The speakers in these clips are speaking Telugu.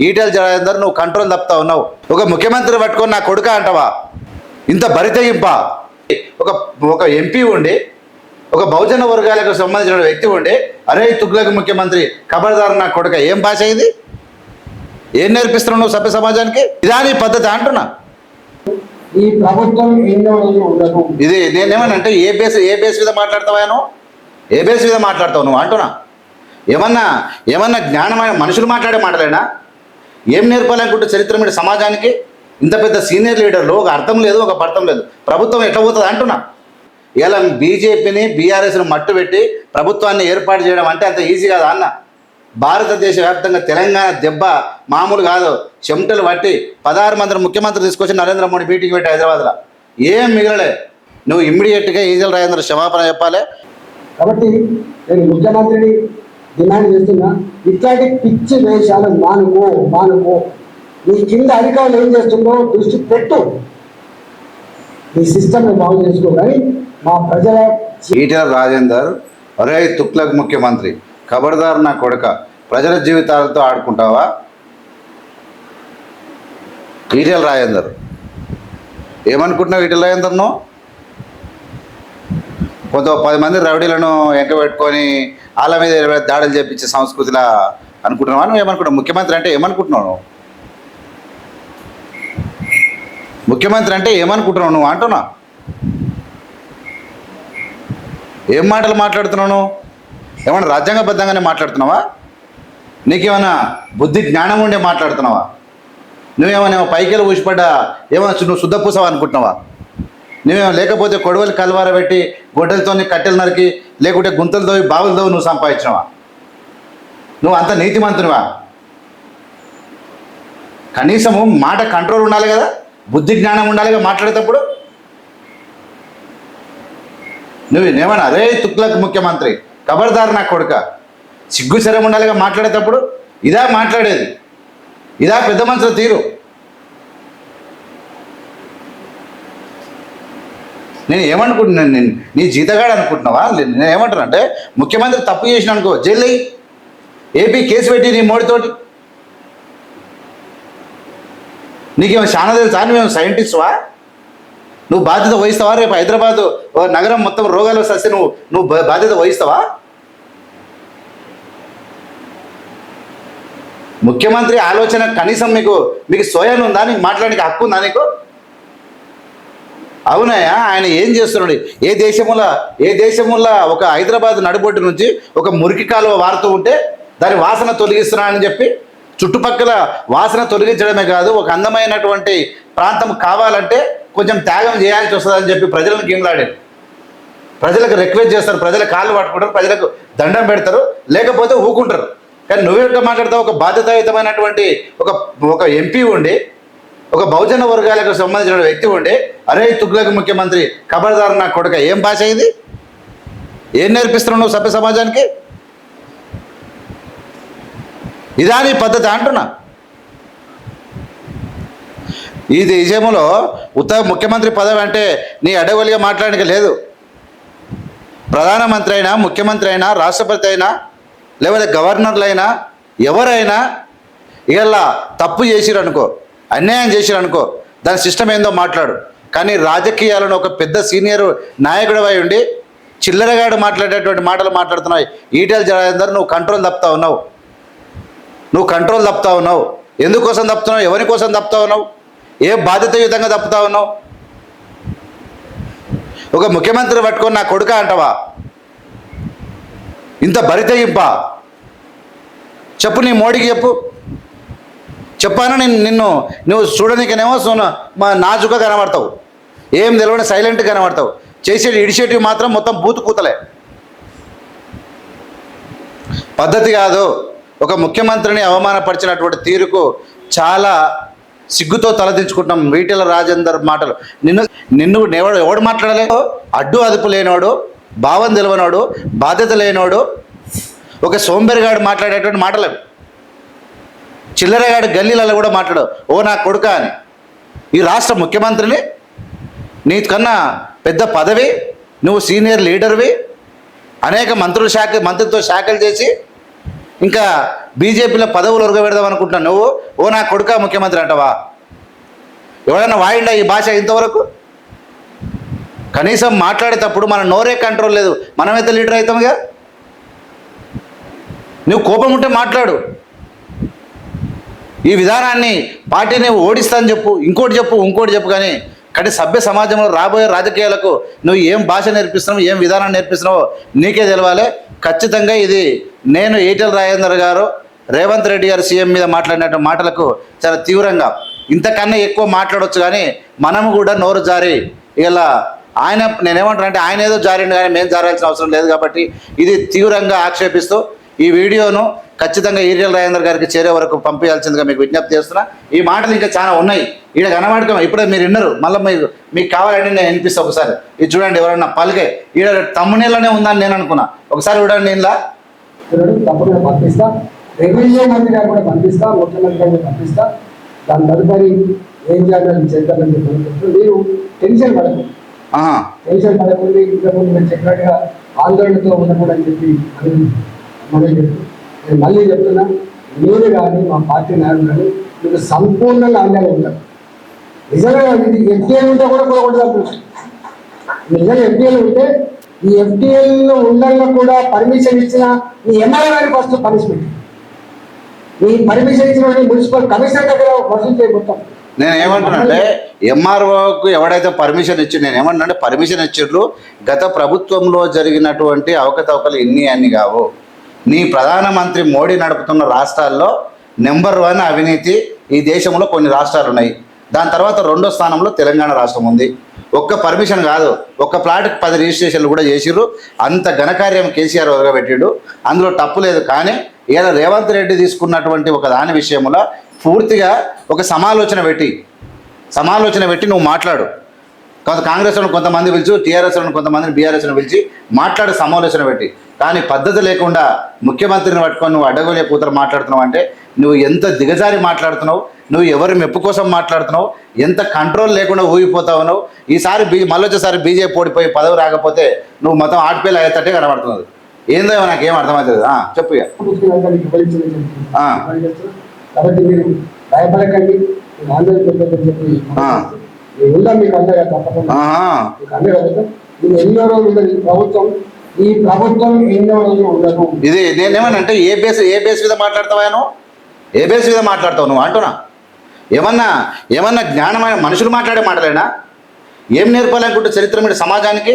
ఈటెల రాజేందర్ నువ్వు కంట్రోల్ తప్పుతా ఉన్నావు. ఒక ముఖ్యమంత్రి పట్టుకొని నా కొడుక అంటావా? ఇంత బరితెగింప? ఒక ఒక ఎంపీ ఉండి, ఒక బహుజన వర్గాలకు సంబంధించిన వ్యక్తి ఉండి, అరే తుగ్లక్ ముఖ్యమంత్రి ఖబర్దారు నా కొడుక, ఏం భాష ఇది? ఏం నేర్పిస్తున్నావు నువ్వు సభ్య సమాజానికి? ఇదా నీ పద్ధతి అంటున్నా. ఈ ప్రభుత్వం ఇది నేనేమనంటే ఏ బేస్ మీద మాట్లాడతావా నువ్వు? ఏ బేస్ మీద మాట్లాడతావు నువ్వు అంటున్నా. ఏమన్నా జ్ఞానమైన మనుషులు మాట్లాడే మాటలేనా? ఏం నేర్పాలనుకుంటే చరిత్ర మీద సమాజానికి? ఇంత పెద్ద సీనియర్ లీడర్లు ఒక అర్థం లేదు, ఒక పర్థం లేదు. ప్రభుత్వం ఎట్లా పోతుంది అంటున్నా. ఇలా బీజేపీని బీఆర్ఎస్ను మట్టు పెట్టి ప్రభుత్వాన్ని ఏర్పాటు చేయడం అంటే అంత ఈజీ కాదు అన్న. భారతదేశ వ్యాప్తంగా తెలంగాణ దెబ్బ మామూలు కాదు. చెమటలు పట్టి 16 మంది ముఖ్యమంత్రి తీసుకొచ్చి నరేంద్ర మోడీ మీటింగ్ పెట్టి హైదరాబాద్లో ఏం మిగలలే. నువ్వు ఇమ్మీడియట్గా ఈటెల రాజేందర్ క్షమాపణ చెప్పాలి. కాబట్టి నేను ముఖ్యమంత్రిని డిమాండ్ చేస్తున్నా, ఇట్లాంటి పిచ్చి వేషాలు మానుకో. నీ కింద అధికారులు ఏం చేస్తుందో దృష్టి పెట్టు, నీ సిస్టమ్ బాగు చేసుకో. కానీ మా ప్రజల ఈటెల రాజేందర్ ఒరే తుగ్లక్ ముఖ్యమంత్రి ఖబర్దార్ నా కొడుక, ప్రజల జీవితాలతో ఆడుకుంటావా? ఈటెల రాజేందర్ ఏమనుకుంటున్నావు? ఈటెల రాజేందర్ను కొంత 10 మంది రౌడీలను ఎంకబెట్టుకొని వాళ్ళ మీద దాడులు చేపించే సంస్కృతిలా అనుకుంటున్నావా? నువ్వు ఏమనుకుంటున్నావు? ముఖ్యమంత్రి అంటే ఏమనుకుంటున్నావు? ముఖ్యమంత్రి అంటే ఏమనుకుంటున్నావు నువ్వు అంటున్నా? ఏం మాటలు మాట్లాడుతున్నావు? ఏమన్నా రాజ్యాంగబద్ధంగానే మాట్లాడుతున్నావా? నీకేమైనా బుద్ధి జ్ఞానం ఉండే మాట్లాడుతున్నావా? నువ్వేమైనా పైకెళ్ళి ఊసిపడ్డా ఏమైనా నువ్వు శుద్ధపూసావా అనుకుంటున్నావా? నువ్వేమో లేకపోతే కొడవలి కలవార పెట్టి గొడ్డలతో కట్టెలు నరికి లేకుంటే గుంతలతో బావులతో నువ్వు సంపాదించినవా? నువ్వు అంత నీతిమంతునివా? కనీసము మాట కంట్రోల్ ఉండాలి కదా, బుద్ధి జ్ఞానం ఉండాలిగా మాట్లాడేటప్పుడు. నువ్వేమన్నా అరే తుగ్లక్ ముఖ్యమంత్రి ఖబర్దార్ నా కొడుక, సిగ్గు శరం ఉండాలిగా మాట్లాడేటప్పుడు. ఇదా మాట్లాడేది? ఇదా పెద్ద మనుషుల తీరు? నేను ఏమనుకుంటున్నాను? నీ జీతగాడు అనుకుంటున్నావా? నేను ఏమంటున్నా అంటే ముఖ్యమంత్రి తప్పు చేసిన అనుకో జైలు అయ్యి ఏపీ కేసు పెట్టి నీ మోడీతోటి. నీకేమో చాలా తెలుసా? నువ్వేమో సైంటిస్ట్వా? నువ్వు బాధ్యత వహిస్తావా? రేపు హైదరాబాదు నగరం మొత్తం రోగాలు వస్తే నువ్వు బాధ్యత వహిస్తావా? ముఖ్యమంత్రి ఆలోచన కనీసం మీకు సోయాలు ఉందా? నీకు మాట్లాడడానికి హక్కు ఉందా నీకు? అవునాయా? ఆయన ఏం చేస్తున్నాడు? ఏ దేశముల ఒక హైదరాబాద్ నడిబొడ్డు నుంచి ఒక మురికి కాలువ వారుతూ ఉంటే దాని వాసన తొలగిస్తున్నానని చెప్పి చుట్టుపక్కల వాసన తొలగించడమే కాదు, ఒక అందమైనటువంటి ప్రాంతం కావాలంటే కొంచెం త్యాగం చేయాల్సి వస్తుందని చెప్పి ప్రజలను గేమ్లాడారు. ప్రజలకు రిక్వెస్ట్ చేస్తారు, ప్రజల కాళ్ళు పట్టుకుంటారు, ప్రజలకు దండం పెడతారు, లేకపోతే ఊకుంటారు. కానీ నువ్వెట్లా మాట్లాడతావు? ఒక బాధ్యతాయుతమైనటువంటి ఒక ఎంపీ ఉండి, ఒక బహుజన వర్గాలకు సంబంధించిన వ్యక్తి ఉండి, అరే తుగ్లక్ ముఖ్యమంత్రి ఖబర్దారు నా కొడుక, ఏం భాష ఇది? ఏం నేర్పిస్తున్నావు నువ్వు సభ్య సమాజానికి? ఇదా నీ పద్ధతి అంటున్నా. ఈ దేశంలో ముఖ్యమంత్రి పదవి అంటే నీ అడగలిగా మాట్లాడడానికి లేదు. ప్రధానమంత్రి అయినా, ముఖ్యమంత్రి అయినా, రాష్ట్రపతి అయినా, లేకపోతే గవర్నర్లైనా ఎవరైనా ఇలా తప్పు చేసిరనుకో, అన్యాయం చేసిరనుకో, దాని సిస్టమ్ ఏందో మాట్లాడు. కానీ రాజకీయాలను ఒక పెద్ద సీనియర్ నాయకుడు అయి ఉండి చిల్లరగాడు మాట్లాడేటువంటి మాటలు మాట్లాడుతున్నావు. ఈటెల రాజేందర్ నువ్వు కంట్రోల్ తప్పుతా ఉన్నావు. ఎందుకోసం తప్పుతున్నావు? ఎవరి కోసం తప్పుతా ఉన్నావు? ఏ బాధ్యతాయుతంగా తప్పుతా ఉన్నావు? ఒక ముఖ్యమంత్రి పట్టుకొని నా కొడుక అంటావా? ఇంత బరితెగింప? చెప్పు, నీ మోడీకి చెప్పాను. నువ్వు చూడనీకనేమో మా నాజుగా కనబడతావు, ఏం తెలియని సైలెంట్గా కనబడతావు. చేసే ఇనిషియేటివ్ మాత్రం మొత్తం బూతు కూతలే. పద్ధతి కాదు. ఒక ముఖ్యమంత్రిని అవమానపరిచినటువంటి తీరుకు చాలా సిగ్గుతో తలదించుకుంటున్నాం. ఈటెల రాజేందర్ మాటలు నిన్ను ఎవడు మాట్లాడలేదు? అడ్డు అదుపు లేనోడు, భావం తెలియనోడు, బాధ్యత లేనోడు, ఒక సోంబేరిగాడు మాట్లాడేటువంటి మాటలు. చిల్లరగాడు గల్లీలలో కూడా మాట్లాడు ఓ నా కొడుక అని. ఈ రాష్ట్ర ముఖ్యమంత్రిని, నీకన్నా పెద్ద పదవి, నువ్వు సీనియర్ లీడర్వి, అనేక మంత్రిత్వ శాఖలు చేసి ఇంకా బీజేపీలో పదవులు ఉరగబెడదాం అనుకుంటున్నావు నువ్వు. ఓ నా కొడుక ముఖ్యమంత్రి అంటావా? ఎవడన్నా వాయిండా ఈ భాష ఇంతవరకు? కనీసం మాట్లాడేటప్పుడు మన నోరే కంట్రోల్ లేదు, మనమైతే లీడర్ అవుతాముగా. నువ్వు కోపం ఉంటే మాట్లాడు. ఈ విధానాన్ని పార్టీని ఓడిస్తా అని చెప్పు, ఇంకోటి చెప్పు కానీ సభ్య సమాజంలో రాబోయే రాజకీయాలకు నువ్వు ఏం భాష నేర్పిస్తున్నావు, ఏం విధానాన్ని నేర్పిస్తున్నావో నీకే తెలవాలి. ఖచ్చితంగా ఇది నేను ఈటెల రాజేందర్ గారు రేవంత్ రెడ్డి గారు సీఎం మీద మాట్లాడిన మాటలకు చాలా తీవ్రంగా, ఇంతకన్నా ఎక్కువ మాట్లాడవచ్చు కానీ మనము కూడా నోరు జారి ఇలా ఆయన నేనేమంటానంటే ఆయన ఏదో జారిండు కానీ మేము జారాల్సిన అవసరం లేదు. కాబట్టి ఇది తీవ్రంగా ఆక్షేపిస్తూ ఈ వీడియోను ఖచ్చితంగా ఈటెల రాజేందర్ గారికి చేరే వరకు పంపించాల్సిందిగా మీకు విజ్ఞప్తి చేస్తున్నా. ఈ మాటలు ఇంకా చాలా ఉన్నాయి, ఈడ కనబడకం ఇప్పుడే మీరు విన్నారు, మళ్ళీ మీకు కావాలంటే నేను వినిపిస్తాను ఒకసారి. ఇది చూడండి, ఎవరన్నా పలికే ఈడ తమ్మునేలోనే ఉందని నేను అనుకున్నా, ఒకసారి చూడండి. నేను తప్పకుండా పంపిస్తా, రెవెన్యూ మంత్రి గారు కూడా పంపిస్తా, ముఖ్యమంత్రి గారు కూడా పంపిస్తా. దాని తదుపరి ఏం చేయాలని చేద్దామని చెప్పి మీరు టెన్షన్ పడకండి, ఇంతకుముందు నేను చెప్పినట్టుగా ఆందోళనతో ఉండకూడదని చెప్పి నేను మళ్ళీ చెప్తున్నా, మీరు కానీ మా పార్టీ నాయకులు కానీ మీకు సంపూర్ణంగా అండగా ఉంటారు. నిజంగా ఇది ఎఫ్టీఎల్ ఉంటే కూడా కూడకూడదు. నిజంగా ఎఫ్టీఎల్ ఉంటే ఈ ఎఫ్టీఎల్ ఉండగా కూడా పర్మిషన్ ఇచ్చిన మీ ఎంఆర్ఓ గారికి ఫస్ట్ పనిష్మెంట్, మీ పర్మిషన్ ఇచ్చిన మున్సిపల్ కమిషనర్ దగ్గర వసూలు చేయబోతాం. నేను ఏమంటున్నానంటే ఎంఆర్ఓకు ఎవడైతే పర్మిషన్ ఇచ్చి, నేను ఏమంటున్నా పర్మిషన్ ఇచ్చిండ్రు గత ప్రభుత్వంలో జరిగినటువంటి అవకతవకలు ఇన్ని అన్ని కావు. నీ ప్రధానమంత్రి మోడీ నడుపుతున్న రాష్ట్రాల్లో నెంబర్ 1 అవినీతి ఈ దేశంలో కొన్ని రాష్ట్రాలు ఉన్నాయి. దాని తర్వాత 2వ స్థానంలో తెలంగాణ రాష్ట్రం ఉంది. ఒక్క పర్మిషన్ కాదు, ఒక్క ప్లాట్కి 10 రిజిస్ట్రేషన్లు కూడా చేసిర్రు. అంత ఘనకార్యం కేసీఆర్ ఒరగబెట్టిండు, అందులో తప్పు లేదు. కానీ ఇలా రేవంత్ రెడ్డి తీసుకున్నటువంటి ఒక దాని విషయంలో పూర్తిగా ఒక సమాలోచన పెట్టి నువ్వు మాట్లాడు. కాంగ్రెస్లను కొంతమంది పిలిచి, టీఆర్ఎస్లను కొంతమందిని బీఆర్ఎస్ను పిలిచి మాట్లాడు, సమాలోచన పెట్టి. కానీ పద్ధతి లేకుండా ముఖ్యమంత్రిని పట్టుకొని నువ్వు అడ్డగోలే కూతురు మాట్లాడుతున్నావు అంటే నువ్వు ఎంత దిగజారి మాట్లాడుతున్నావు, నువ్వు ఎవరి మెప్పు కోసం మాట్లాడుతున్నావు, ఎంత కంట్రోల్ లేకుండా ఊగిపోతావు నువ్వు. ఈసారి మళ్ళొచ్చేసారి బీజేపీ ఓడిపోయి పదవి రాకపోతే నువ్వు మొత్తం ఆటపేలు అయ్యేటట్టే కనబడుతున్నది. ఏందో నాకేం అర్థమవుతుంది. చెప్పు ఇక. కాబట్టి మీరు భయపడకండి, మీకు అందగా తప్పకుండా ఇది ఎన్నో రోజులు ఉండదు ఈ ప్రభుత్వం ఎన్నో రోజులు ఉండదు. ఇది నేనేమనంటే ఏ బేస్ మీద మాట్లాడతావా నువ్వు? ఏ బేస్ మీద మాట్లాడతావు నువ్వు అంటున్నా? ఏమన్నా జ్ఞానమైన మనుషులు మాట్లాడే మాటలేనా? ఏం నేర్పాలనుకుంటే చరిత్ర మీద సమాజానికి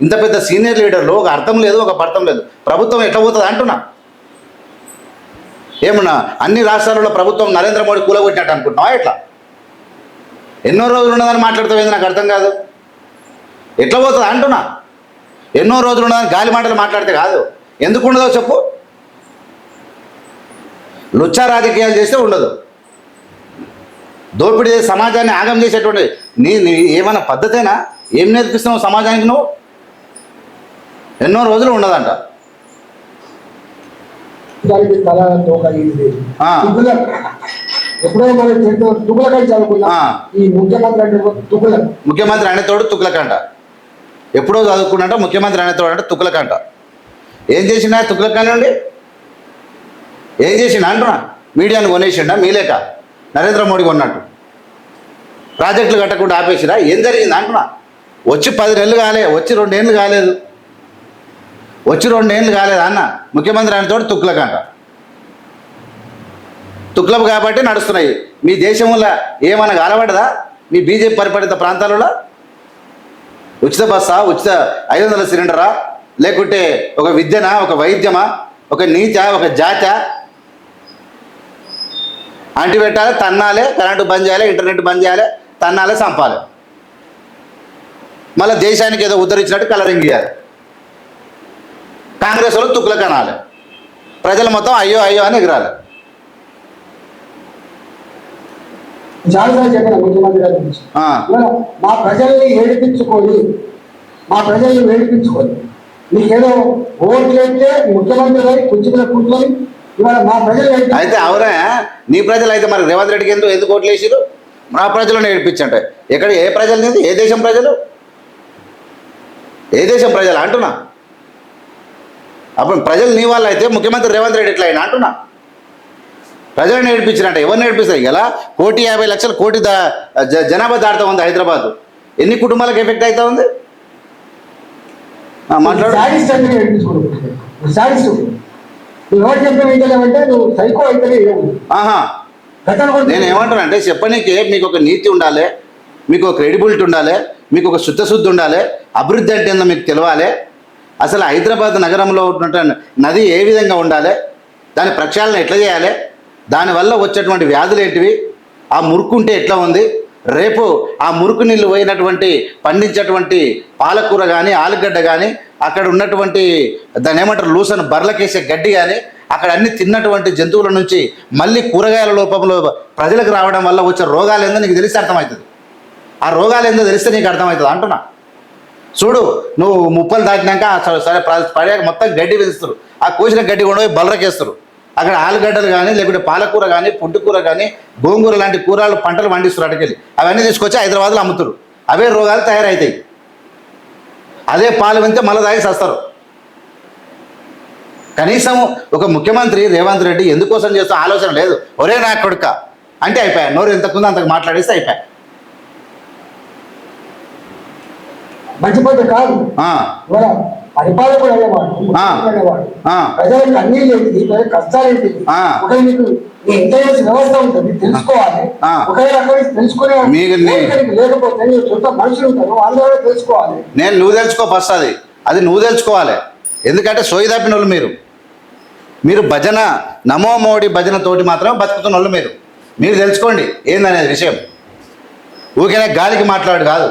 ఇంత పెద్ద సీనియర్ లీడర్లు ఒక అర్థం లేదు, ఒక అర్థం లేదు. ప్రభుత్వం ఎట్లా పోతుంది అంటున్నా? ఏమన్నా అన్ని రాష్ట్రాలలో ప్రభుత్వం నరేంద్ర మోడీ కూలగొట్టినట్టు అనుకుంటున్నావా? ఎట్లా ఎన్నో రోజులు ఉన్నదని మాట్లాడుతావు, నాకు అర్థం కాదు. ఎట్లా పోతుంది అంటున్నా? ఎన్నో రోజులు ఉన్నదని గాలి మాటలు మాట్లాడితే కాదు. ఎందుకు ఉండదో చెప్పు. లుచ్చా రాజకీయాలు చేస్తే ఉండదు, దోపిడీ సమాజాన్ని ఆగం చేసేటువంటి నీ ఏమైనా పద్ధతేనా? ఏం నేర్పిస్తున్నావు సమాజానికి నువ్వు? ఎన్నో రోజులు ఉండదంట. ముఖ్యమంత్రి అనేతోడు తుగ్లకంట. ఎప్పుడో చదువుకున్నట్ట ముఖ్యమంత్రి అనేతోడు అంటే తుగ్లకంట. ఏం చేసిండా తుగ్లకానండి? ఏం చేసిండా అంటున్నా? మీడియాను కొనేసిండా మీలేక నరేంద్ర మోడీ కొన్నట్టు? ప్రాజెక్టులు కట్టకుండా ఆపేసిరా? ఏం జరిగింది అంటున్నా? వచ్చి 10 నెలలు కాలే, వచ్చి 2 ఏళ్ళు కాలేదు, అన్న. ముఖ్యమంత్రి అనేతోడు తుగ్లకంట. తుగ్లబ్ కాబట్టి నడుస్తున్నాయి. మీ దేశంలో ఏమన్నా కాలబడదా? మీ బీజేపీ పరిపాలిత ప్రాంతాలలో ఉచిత బస్సా, ఉచిత 500 సిలిండరా, లేకుంటే ఒక విద్యనా, ఒక వైద్యమా, ఒక నీచా, ఒక జాత? అంటి పెట్టాలి, తన్నాలే, కరెంటు బంద్ చేయాలి, ఇంటర్నెట్ బంద్ చేయాలి, తన్నాలే, చంపాలి. మళ్ళీ దేశానికి ఏదో ఉద్ధరించినట్టు కలరింగ్ ఇవ్వాలి. కాంగ్రెస్ వాళ్ళు తుక్కులకు అనాలి, ప్రజలు మొత్తం అయ్యో అయ్యో అని ఎగరాలి. చాలాసార్లు చెప్పిన ముఖ్యమంత్రి గారి గురించి, మా ప్రజల్ని వేడిపించుకొని మీకేదో ఓట్లు అయితే ముఖ్యమంత్రి గారి కుర్చీలో కూర్చొని ఇవాళ మా ప్రజలు అయితే అవునా? నీ ప్రజలు అయితే మరి రేవంత్ రెడ్డికి ఎందుకు ఓట్లు వేసారు? మా ప్రజలను ఏడిపించంటే ఎక్కడ? ఏ ప్రజలు నీది? ఏ దేశం ప్రజలు? ఏ దేశం ప్రజలు అంటున్నా? అప్పుడు ప్రజలు నీ వాళ్ళు అయితే ముఖ్యమంత్రి రేవంత్ రెడ్డి ఎట్లా అయినా అంటున్నా? ప్రజలను నేర్పించినట్ట. ఎవరు నేర్పిస్తారు? ఇలా 1,50,00,000 కోటి జనాభా దాడుతూ ఉంది హైదరాబాద్. ఎన్ని కుటుంబాలకు ఎఫెక్ట్ అవుతా ఉంది? మాట్లాడు. నువ్వు ఎవరు చెప్పిన వింటలేమంటే నువ్వు సైకో అయితే. ఆహా, నేను ఏమంటానంటే చెప్పనీకి మీకు ఒక నీతి ఉండాలి, మీకు ఒక క్రెడిబిలిటీ ఉండాలి, మీకు ఒక శుద్ధశుద్ధి ఉండాలి, అభివృద్ధి అంటే ఏందో మీకు తెలవాలి. అసలు హైదరాబాద్ నగరంలో ఉన్నటువంటి నది ఏ విధంగా ఉండాలి, దాని ప్రక్షాళన ఎట్లా చేయాలి, దానివల్ల వచ్చేటువంటి వ్యాధులు ఏంటివి, ఆ మురుకు ఉంటే ఎట్లా ఉంది, రేపు ఆ మురుకు నీళ్ళు పోయినటువంటి పండించేటువంటి పాలకూర కానీ ఆలుగడ్డ కానీ అక్కడ ఉన్నటువంటి దాన్ని ఏమంటారు లూసన్ బర్లకేసే గడ్డి కానీ అక్కడ అన్ని తిన్నటువంటి జంతువుల నుంచి మళ్ళీ కూరగాయల లోపంలో ప్రజలకు రావడం వల్ల వచ్చే రోగాలు ఏందో నీకు తెలిస్తే అర్థమవుతుంది. ఆ రోగాలు ఏందో తెలిస్తే నీకు అర్థమవుతుంది అంటున్నా. చూడు, నువ్వు 30 దాటినాక సరే పడాక మొత్తం గడ్డి పెంచుతారు. ఆ కోసిన గడ్డి కూడా పోయి బలరకేస్తారు. అక్కడ ఆలుగడ్డలు కానీ లేకుంటే పాలకూర కానీ పుట్టుకూర కానీ గోంగూర లాంటి కూరలు పంటలు పండిస్తారు. అటుకెళ్ళి అవన్నీ తీసుకొచ్చి హైదరాబాద్లో అమ్ముతారు. అవే రోగాలు తయారవుతాయి. అదే పాలు వింటే మళ్ళీ తాగి చేస్తారు. కనీసం ఒక ముఖ్యమంత్రి రేవంత్ రెడ్డి ఎందుకోసం చేస్తూ ఆలోచన లేదు. ఒరే నా కొడుక అంటే అయిపోయా, నోరు ఎంతకుందో అంతకు మాట్లాడేస్తే అయిపోయా. మంచిపోతే కాదు పరిపాలకుడు అనేవాడు ప్రజలకు అన్నీ ఏంటిది, ప్రజలకు కష్టాలు ఏంటిది, ఒకవేళ నీకు ఇంటెలిజెన్స్ వ్యవస్థ ఉంటుంది తెలుసుకోవాలి. ఒకవేళ అక్కడ తెలుసుకునే లేకపోతే నీ చుట్ట మనుషులు ఉంటారు, వాళ్ళు తెలుసుకోవాలి. నువ్వు తెలుసుకో ఫస్ట్, అది నువ్వు తెలుసుకోవాలి. ఎందుకంటే సోయి తప్పిన వాళ్ళు మీరు భజన నమో మోడీ భజన తోటి మాత్రం బతుకుతున్న వాళ్ళు మీరు తెలుసుకోండి ఏందనేది విషయం. ఊరికే గాలికి మాట్లాడు కాదు.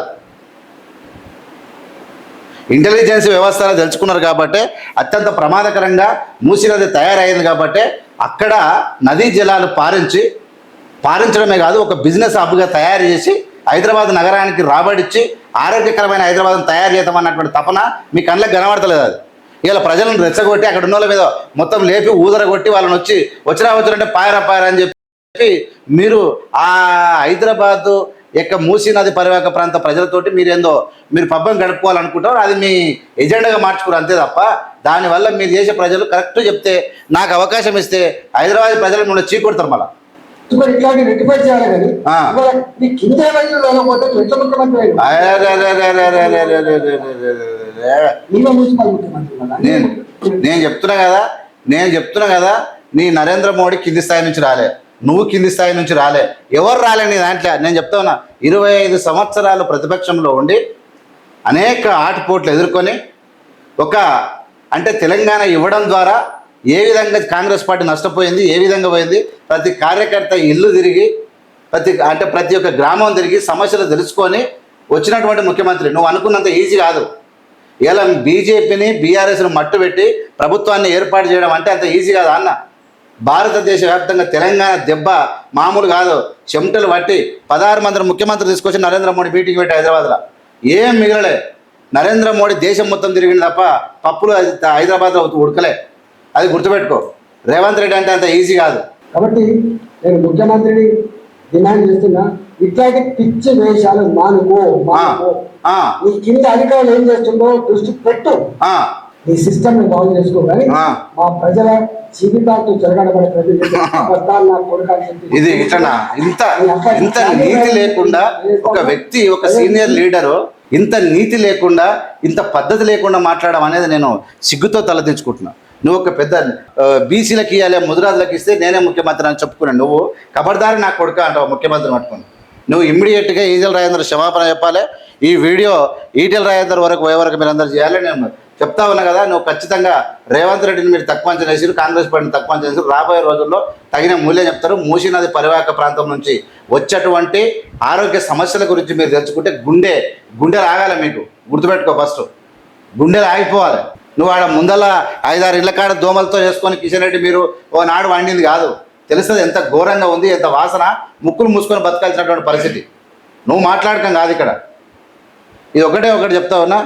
ఇంటెలిజెన్స్ వ్యవస్థలు తెలుసుకున్నారు కాబట్టి అత్యంత ప్రమాదకరంగా మూసీ నది తయారైంది కాబట్టి అక్కడ నదీ జలాలు పారించడమే కాదు ఒక బిజినెస్ హబ్గా తయారు చేసి హైదరాబాద్ నగరానికి రాబడిచ్చి ఆరోగ్యకరమైన హైదరాబాద్ను తయారు చేద్దామన్నటువంటి తపన మీ కళ్ళకి కనబడతలేదు. అది ఇలా ప్రజలను రెచ్చగొట్టి అక్కడ ఉన్న వాళ్ళ మీద మొత్తం లేపి ఊదరగొట్టి వాళ్ళని వచ్చిరంటే పాయరా అని చెప్పి మీరు ఆ హైదరాబాదు యొక్క మూసీ నది పరివాహక ప్రాంత ప్రజలతోటి మీరు పబ్బం గడుపుకోవాలనుకుంటారు. అది మీ ఎజెండాగా మార్చుకోరు అంతే తప్ప దానివల్ల మీరు చేసే ప్రజలు కరెక్ట్ చెప్తే నాకు అవకాశం ఇస్తే హైదరాబాద్ ప్రజలు మిమ్మల్ని చీకొడతారు. మళ్ళీ నేను చెప్తున్నా కదా నీ నరేంద్ర మోడీ కింది స్థాయి నుంచి రాలే, నువ్వు కింది స్థాయి నుంచి రాలే, ఎవరు రాలే నీ దాంట్లో. నేను చెప్తా ఉన్నా 25 సంవత్సరాలు ప్రతిపక్షంలో ఉండి అనేక ఆటుపోట్లు ఎదుర్కొని అంటే తెలంగాణ ఇవ్వడం ద్వారా ఏ విధంగా కాంగ్రెస్ పార్టీ నష్టపోయింది, ఏ విధంగా పోయింది, ప్రతి కార్యకర్త ఇల్లు తిరిగి ప్రతి ఒక్క గ్రామం తిరిగి సమస్యలు తెలుసుకొని వచ్చినటువంటి ముఖ్యమంత్రి. నువ్వు అనుకున్నంత ఈజీ కాదు. ఇలా బీజేపీని బీఆర్ఎస్ను మట్టు పెట్టి ప్రభుత్వాన్ని ఏర్పాటు చేయడం అంటే అంత ఈజీ కాదు అన్న. భారతదేశ వ్యాప్తంగా తెలంగాణ దెబ్బ మామూలు కాదు. చెమటలు పట్టి 16 మంది ముఖ్యమంత్రి తీసుకొచ్చి నరేంద్ర మోడీ మీటింగ్ పెట్టి హైదరాబాద్లో ఏం మిగలలే. నరేంద్ర మోడీ దేశం మొత్తం తిరిగింది తప్ప పప్పులు హైదరాబాద్లో ఉడకలే. అది గుర్తుపెట్టుకో. రేవంత్ రెడ్డి అంటే అంత ఈజీ కాదు. కాబట్టి నేను ముఖ్యమంత్రిని డిమాండ్ చేస్తున్నా, ఇట్లాంటి పిచ్చి వేషాలు మానుకో. నీ కింద అధికారులు ఏం చేస్తుందో దృష్టి పెట్టు. నీ సిస్టమ్ బాగు చేసుకో. కానీ మా ప్రజల జీవితాలతో జరగడబడే ప్రజలు ఇది ఇంత నీతి లేకుండా ఒక వ్యక్తి, ఒక సీనియర్ లీడరు ఇంత నీతి లేకుండా, ఇంత పద్ధతి లేకుండా మాట్లాడడం అనేది నేను సిగ్గుతో తలదించుకుంటున్నా. నువ్వు ఒక పెద్ద బీసీలకు ఇవ్వాలి, ముదిరాజులకు ఇస్తే నేనే ముఖ్యమంత్రి అని చెప్పుకున్నాను. నువ్వు ఖబర్దారి నా కొడుక అంటావు ముఖ్యమంత్రిని పట్టుకుని. నువ్వు ఇమ్మీడియట్గా ఈటెల రాజేందర్ క్షమాపణ చెప్పాలి. ఈ వీడియో ఈటెల రాజేందర్ వరకు పోయే వరకు మీరు అందరూ చేయాలి. నేను చెప్తా ఉన్నా కదా, నువ్వు ఖచ్చితంగా రేవంత్ రెడ్డిని మీరు తక్కువ అంచనా వేసారు, కాంగ్రెస్ పార్టీని తక్కువ అంచనా వేసారు. రాబోయే రోజుల్లో తగిన మూల్యం చెప్తారు. మూసీ నది పరివాహక ప్రాంతం నుంచి వచ్చేటువంటి ఆరోగ్య సమస్యల గురించి మీరు తెలుసుకుంటే గుండె రాగాలి. మీకు గుర్తుపెట్టుకో, ఫస్ట్ గుండెలు ఆగిపోవాలి. నువ్వు ఆడ ముందల 5-6 ఇళ్ల కాడ దోమలతో చేసుకొని కిషన్ రెడ్డి మీరు ఓ నాడు వండింది కాదు. తెలుస్తుంది ఎంత ఘోరంగా ఉంది, ఎంత వాసన, ముక్కులు మూసుకొని బతకాల్సినటువంటి పరిస్థితి. నువ్వు మాట్లాడకం కాదు ఇక్కడ. ఇది ఒకటి చెప్తా ఉన్నా,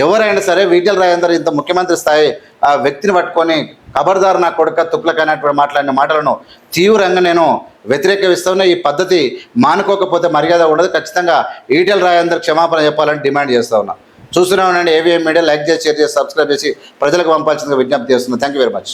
ఎవరైనా సరే ఈటెల రాజేందర్ ఇంత ముఖ్యమంత్రి స్థాయి ఆ వ్యక్తిని పట్టుకొని ఖబర్దారు నా కొడుక తుక్లక్ అనేటువంటి మాట్లాడిన మాటలను తీవ్రంగా నేను వ్యతిరేకిస్తున్నా. ఈ పద్ధతి మానుకోకపోతే మర్యాద ఉండదు. ఖచ్చితంగా ఈటెల రాజేందర్ క్షమాపణ చెప్పాలని డిమాండ్ చేస్తూ ఉన్నా. చూస్తూనే ఉండండి ఏవిఎం మీడియా. లైక్ చేసి, షేర్ చేసి, సబ్స్క్రైబ్ చేసి ప్రజలకు పంపాల్సిందిగా విజ్ఞప్తి చేస్తున్నా. Thank you very much.